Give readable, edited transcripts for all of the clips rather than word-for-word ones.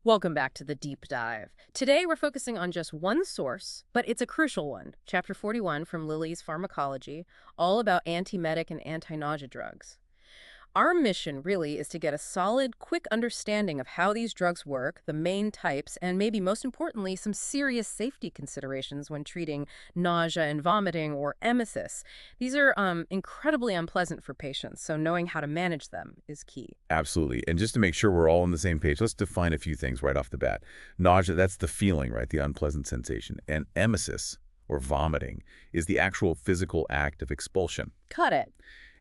Welcome back to the deep dive. Today we're focusing on just one source, but it's a crucial one. Chapter 41 from Lilley's Pharmacology, all about antiemetic and anti-nausea drugs. Our mission really is to get a solid, quick understanding of how these drugs work, the main types, and maybe most importantly, some serious safety considerations when treating nausea and vomiting or emesis. These are incredibly unpleasant for patients, so knowing how to manage them is key. Absolutely. And just to make sure we're all on the same page, let's define a few things right off the bat. Nausea, that's the feeling, right? The unpleasant sensation. And emesis, or vomiting, is the actual physical act of expulsion. Cut it.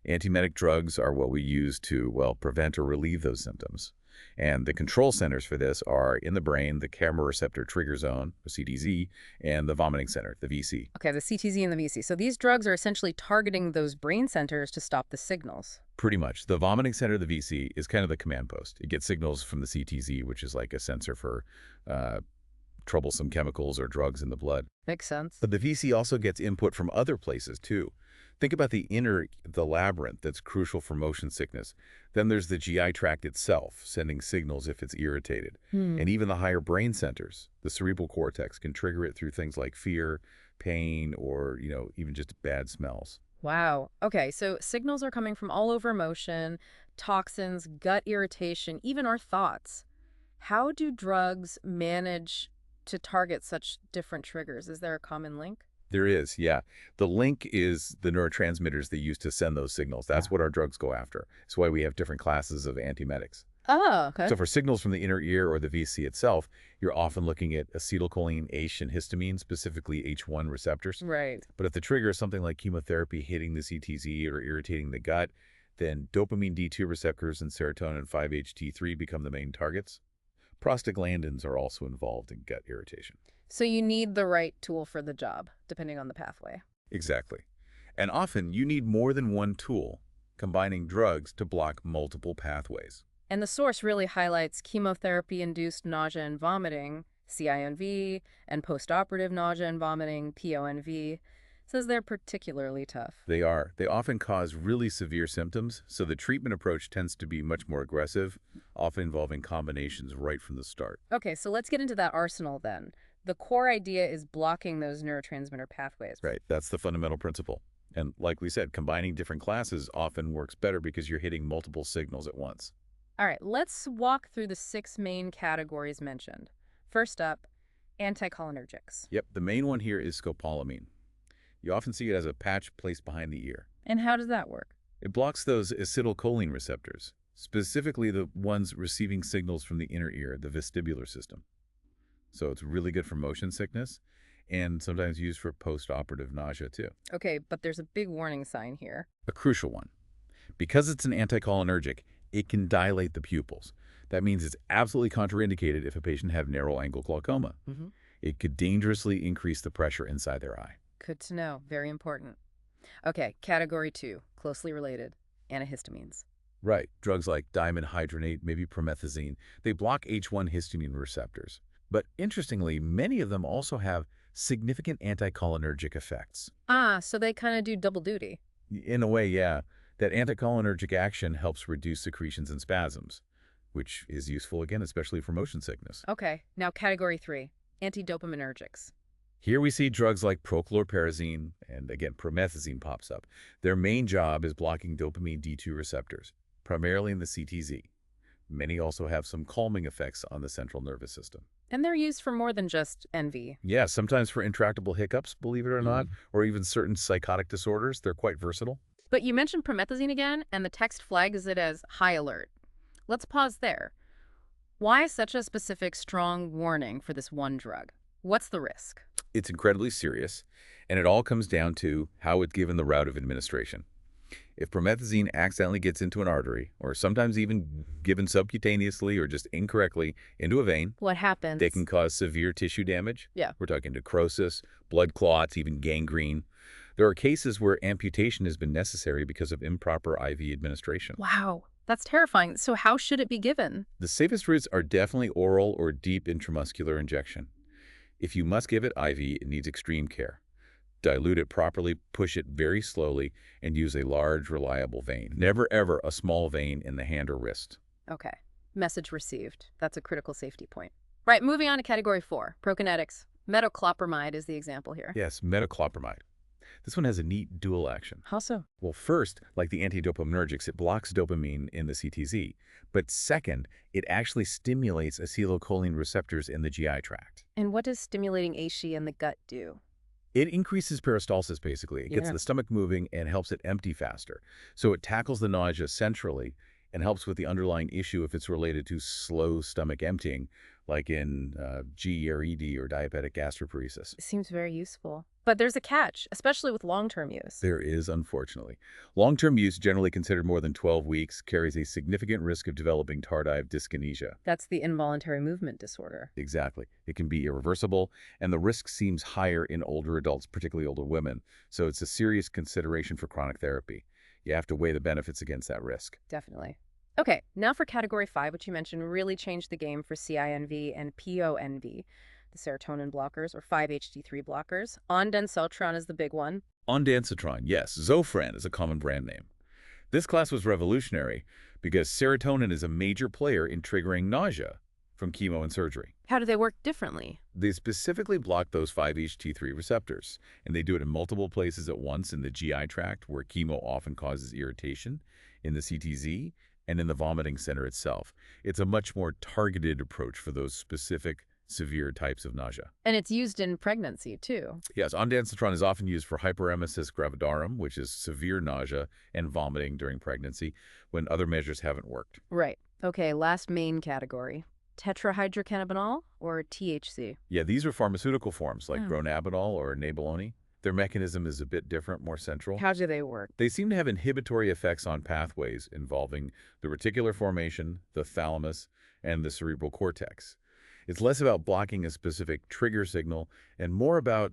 Antiemetic drugs are what we use to, well, prevent or relieve those symptoms. And the control centers for this are in the brain, the Chemoreceptor Trigger Zone, or CTZ, and the vomiting center, the VC. Okay, the CTZ and the VC. So these drugs are essentially targeting those brain centers to stop the signals. Pretty much. The vomiting center, the VC, is kind of the command post. It gets signals from the CTZ, which is like a sensor for troublesome chemicals or drugs in the blood. Makes sense. But the VC also gets input from other places, too. Think about the labyrinth that's crucial for motion sickness. Then there's the GI tract itself, sending signals if it's irritated. And even the higher brain centers, the cerebral cortex, can trigger it through things like fear, pain, or, even just bad smells. Wow. Okay, so signals are coming from all over motion, toxins, gut irritation, even our thoughts. How do drugs manage to target such different triggers? Is there a common link? There is, yeah. The link is the neurotransmitters they use to send those signals. That's what our drugs go after. It's why we have different classes of antiemetics. Oh, okay. So for signals from the inner ear or the VC itself, you're often looking at acetylcholine, H, and histamine, specifically H1 receptors. Right. But if the trigger is something like chemotherapy hitting the CTZ or irritating the gut, then dopamine D2 receptors and serotonin 5-HT3 become the main targets. Prostaglandins are also involved in gut irritation. So you need the right tool for the job, depending on the pathway. Exactly. And often you need more than one tool, combining drugs to block multiple pathways. And the source really highlights chemotherapy-induced nausea and vomiting, CINV, and postoperative nausea and vomiting, PONV. Says they're particularly tough. They are. They often cause really severe symptoms, so the treatment approach tends to be much more aggressive, often involving combinations right from the start. Okay, so let's get into that arsenal then. The core idea is blocking those neurotransmitter pathways. Right. That's the fundamental principle. And like we said, combining different classes often works better because you're hitting multiple signals at once. All right, let's walk through the 6 main categories mentioned. First up, anticholinergics. Yep. The main one here is scopolamine. You often see it as a patch placed behind the ear. And how does that work? It blocks those acetylcholine receptors, specifically the ones receiving signals from the inner ear, the vestibular system. So it's really good for motion sickness and sometimes used for postoperative nausea too. Okay, but there's a big warning sign here. A crucial one. Because it's an anticholinergic, it can dilate the pupils. That means it's absolutely contraindicated if a patient have narrow-angle glaucoma. It could dangerously increase the pressure inside their eye. Good to know. Very important. Okay, category 2, closely related, antihistamines. Right. Drugs like diamine hydronate, maybe promethazine, they block H1 histamine receptors. But interestingly, many of them also have significant anticholinergic effects. Ah, so they kind of do double duty. In a way, yeah. That anticholinergic action helps reduce secretions and spasms, which is useful, again, especially for motion sickness. Okay, now category 3, antidopaminergics. Here we see drugs like prochlorperazine, and again, promethazine pops up. Their main job is blocking dopamine D2 receptors, primarily in the CTZ. Many also have some calming effects on the central nervous system. And they're used for more than just envy. Yeah, sometimes for intractable hiccups, believe it or not, or even certain psychotic disorders. They're quite versatile. But you mentioned promethazine again, and the text flags it as high alert. Let's pause there. Why such a specific strong warning for this one drug? What's the risk? It's incredibly serious, and it all comes down to how it's given the route of administration. If promethazine accidentally gets into an artery, or sometimes even given subcutaneously or just incorrectly into a vein, What happens? they can cause severe tissue damage. Yeah. We're talking necrosis, blood clots, even gangrene. There are cases where amputation has been necessary because of improper IV administration. Wow, that's terrifying. So how should it be given? The safest routes are definitely oral or deep intramuscular injection. If you must give it IV, it needs extreme care. Dilute it properly, push it very slowly, and use a large, reliable vein. Never, ever a small vein in the hand or wrist. Okay. Message received. That's a critical safety point. Right, moving on to category 4, Prokinetics. Metoclopramide is the example here. Yes, metoclopramide. This one has a neat dual action. How so? Well, first, like the Antidopaminergics, it blocks dopamine in the CTZ. But second, it actually stimulates acetylcholine receptors in the GI tract. And what does stimulating ASHI in the gut do? It increases peristalsis, basically. It gets the stomach moving and helps it empty faster. So it tackles the nausea centrally and helps with the underlying issue if it's related to slow stomach emptying, like in GERD or diabetic gastroparesis. It seems very useful. But there's a catch, especially with long-term use. There is, unfortunately. Long-term use, generally considered more than 12 weeks, carries a significant risk of developing tardive dyskinesia. That's the involuntary movement disorder. Exactly. It can be irreversible, and the risk seems higher in older adults, particularly older women. So it's a serious consideration for chronic therapy. You have to weigh the benefits against that risk. Definitely. Okay, now for category 5, which you mentioned really changed the game for CINV and PONV, the serotonin blockers or 5-HT3 blockers. Ondansetron is the big one. Ondansetron, yes. Zofran is a common brand name. This class was revolutionary because serotonin is a major player in triggering nausea from chemo and surgery. How do they work differently? They specifically block those 5-HT3 receptors, and they do it in multiple places at once in the GI tract, where chemo often causes irritation, in the CTZ, and in the vomiting center itself. It's a much more targeted approach for those specific severe types of nausea. And it's used in pregnancy, too. Yes, ondansetron is often used for hyperemesis gravidarum, which is severe nausea and vomiting during pregnancy, when other measures haven't worked. Right. Okay, last main category. Tetrahydrocannabinol or THC? Yeah, these are pharmaceutical forms like dronabinol or nabilone. Their mechanism is a bit different, more central. How do they work? They seem to have inhibitory effects on pathways involving the reticular formation, the thalamus, and the cerebral cortex. It's less about blocking a specific trigger signal and more about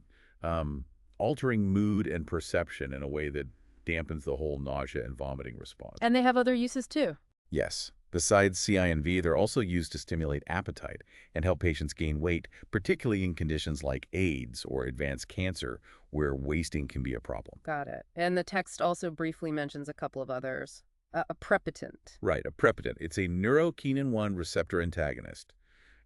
altering mood and perception in a way that dampens the whole nausea and vomiting response. And they have other uses, too. Yes. Besides CINV, they're also used to stimulate appetite and help patients gain weight, particularly in conditions like AIDS or advanced cancer, where wasting can be a problem. Got it. And the text also briefly mentions a couple of others. A prepitant. Right, a prepitant. It's a neurokinin-1 receptor antagonist.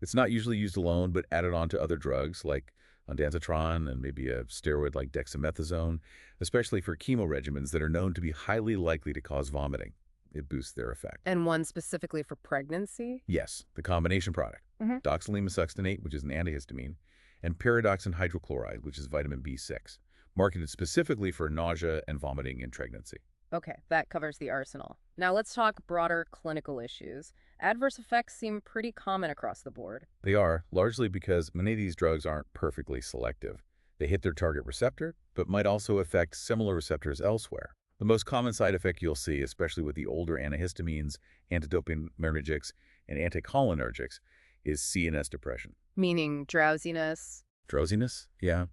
It's not usually used alone, but added on to other drugs like ondansetron and maybe a steroid like dexamethasone, especially for chemo regimens that are known to be highly likely to cause vomiting. It boosts their effect. And one specifically for pregnancy? Yes, the combination product. Doxylene succinate, which is an antihistamine, and pyridoxine hydrochloride, which is vitamin B6, marketed specifically for nausea and vomiting in pregnancy. Okay, that covers the arsenal. Now let's talk broader clinical issues. Adverse effects seem pretty common across the board. They are, largely because many of these drugs aren't perfectly selective. They hit their target receptor, but might also affect similar receptors elsewhere. The most common side effect you'll see, especially with the older antihistamines, Antidopaminergics, and Anticholinergics, is CNS depression. Meaning drowsiness? Drowsiness? Yeah.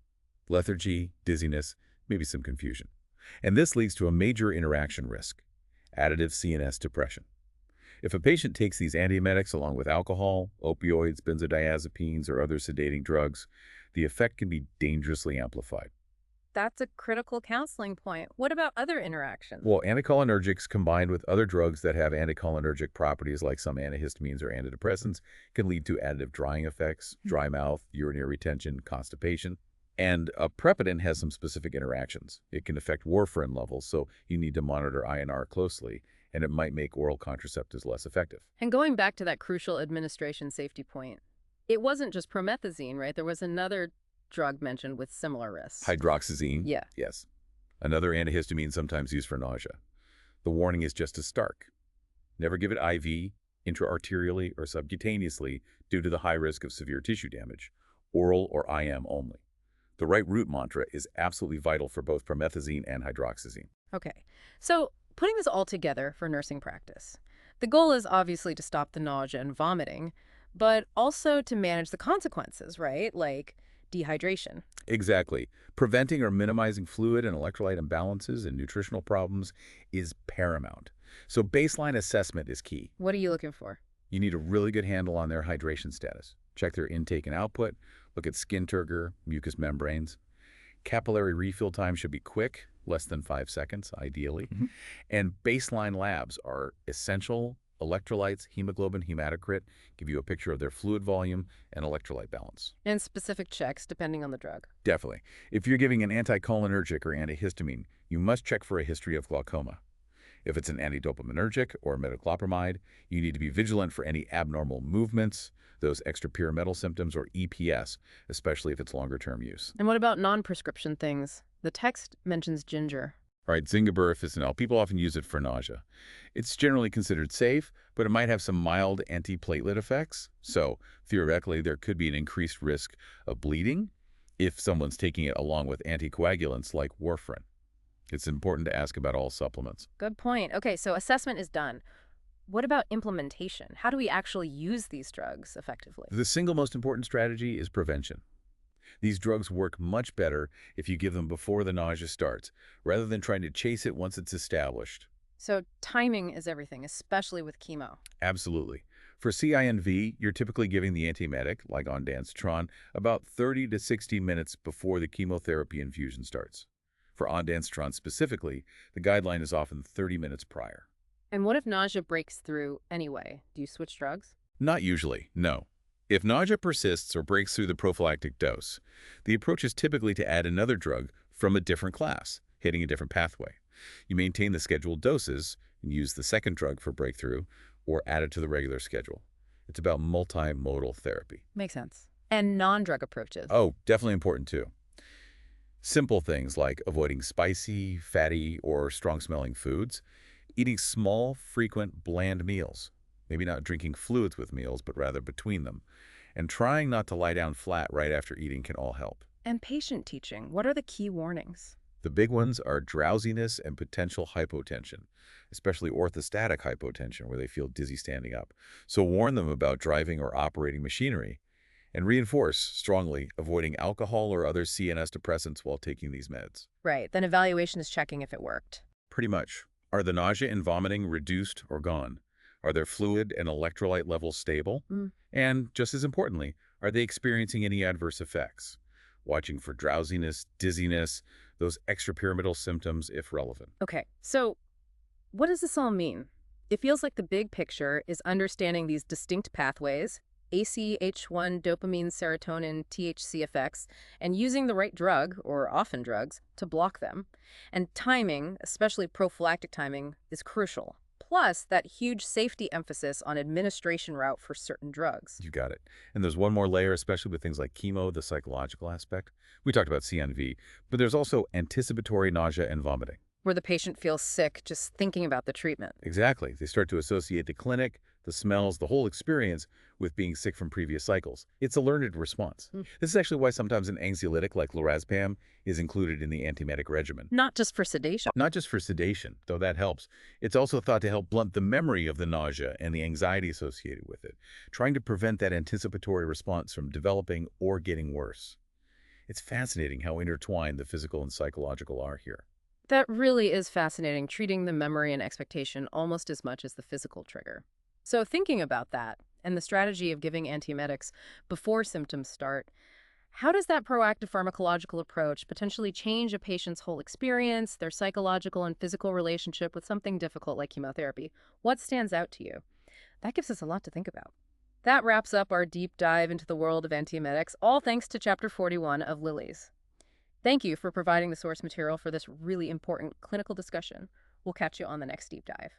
Lethargy, dizziness, maybe some confusion. And this leads to a major interaction risk, additive CNS depression. If a patient takes these antiemetics along with alcohol, opioids, benzodiazepines, or other sedating drugs, the effect can be dangerously amplified. That's a critical counseling point. What about other interactions? Well, anticholinergics combined with other drugs that have anticholinergic properties like some antihistamines or antidepressants can lead to additive drying effects, dry mouth, urinary retention, constipation. And a prepitant has some specific interactions. It can affect warfarin levels, so you need to monitor INR closely, and it might make oral contraceptives less effective. And going back to that crucial administration safety point, it wasn't just promethazine, right? There was another drug mentioned with similar risks. Hydroxyzine? Yeah. Yes. Another antihistamine sometimes used for nausea. The warning is just as stark. Never give it IV, intraarterially, or subcutaneously due to the high risk of severe tissue damage. Oral or IM only. The right route mantra is absolutely vital for both promethazine and hydroxyzine. Okay. So putting this all together for nursing practice, the goal is obviously to stop the nausea and vomiting, but also to manage the consequences, right? Like dehydration. Exactly. Preventing or minimizing fluid and electrolyte imbalances and nutritional problems is paramount. So baseline assessment is key. What are you looking for? You need a really good handle on their hydration status. Check their intake and output. Look at skin turgor, mucous membranes. Capillary refill time should be quick, less than 5 seconds, ideally. And baseline labs are essential Electrolytes, hemoglobin, hematocrit give you a picture of their fluid volume and electrolyte balance. And specific checks depending on the drug. Definitely. If you're giving an anticholinergic or antihistamine, you must check for a history of glaucoma. If it's an antidopaminergic or metoclopramide, you need to be vigilant for any abnormal movements, those extrapyramidal symptoms, or EPS, especially if it's longer-term use. And what about non-prescription things? The text mentions ginger. All right, zingiber, people often use it for nausea. It's generally considered safe, but it might have some mild antiplatelet effects. So, theoretically, there could be an increased risk of bleeding if someone's taking it along with anticoagulants like warfarin. It's important to ask about all supplements. Good point. Okay, so assessment is done. What about implementation? How do we actually use these drugs effectively? The single most important strategy is prevention. These drugs work much better if you give them before the nausea starts, rather than trying to chase it once it's established. So timing is everything, especially with chemo. Absolutely. For CINV, you're typically giving the antiemetic, like ondansetron, about 30 to 60 minutes before the chemotherapy infusion starts. For ondansetron specifically, the guideline is often 30 minutes prior. And what if nausea breaks through anyway? Do you switch drugs? Not usually, no. If nausea persists or breaks through the prophylactic dose, the approach is typically to add another drug from a different class, hitting a different pathway. You maintain the scheduled doses and use the second drug for breakthrough or add it to the regular schedule. It's about multimodal therapy. Makes sense. And non-drug approaches? Oh, definitely important too. Simple things like avoiding spicy, fatty, or strong-smelling foods, eating small, frequent, bland meals, maybe not drinking fluids with meals, but rather between them, and trying not to lie down flat right after eating can all help. And patient teaching, what are the key warnings? The big ones are drowsiness and potential hypotension, especially orthostatic hypotension, where they feel dizzy standing up. So warn them about driving or operating machinery, and reinforce strongly avoiding alcohol or other CNS depressants while taking these meds. Right, then evaluation is checking if it worked. Pretty much. Are the nausea and vomiting reduced or gone? Are their fluid and electrolyte levels stable? And, just as importantly, are they experiencing any adverse effects? Watching for drowsiness, dizziness, those extrapyramidal symptoms if relevant. Okay, so what does this all mean? It feels like the big picture is understanding these distinct pathways, ACH1, dopamine, serotonin, THC effects, and using the right drug, or often drugs, to block them. And timing, especially prophylactic timing, is crucial. Plus, that huge safety emphasis on administration route for certain drugs. You got it. And there's one more layer, especially with things like chemo, the psychological aspect. We talked about CNV, but there's also anticipatory nausea and vomiting. Where the patient feels sick just thinking about the treatment. Exactly. They start to associate the clinic, the smells, the whole experience with being sick from previous cycles. It's a learned response. This is actually why sometimes an anxiolytic like lorazepam is included in the antiemetic regimen. Not just for sedation. Not just for sedation, though that helps. It's also thought to help blunt the memory of the nausea and the anxiety associated with it, trying to prevent that anticipatory response from developing or getting worse. It's fascinating how intertwined the physical and psychological are here. That really is fascinating, treating the memory and expectation almost as much as the physical trigger. So thinking about that and the strategy of giving antiemetics before symptoms start, how does that proactive pharmacological approach potentially change a patient's whole experience, their psychological and physical relationship with something difficult like chemotherapy? What stands out to you? That gives us a lot to think about. That wraps up our deep dive into the world of antiemetics, all thanks to Chapter 41 of Lilley's. Thank you for providing the source material for this really important clinical discussion. We'll catch you on the next deep dive.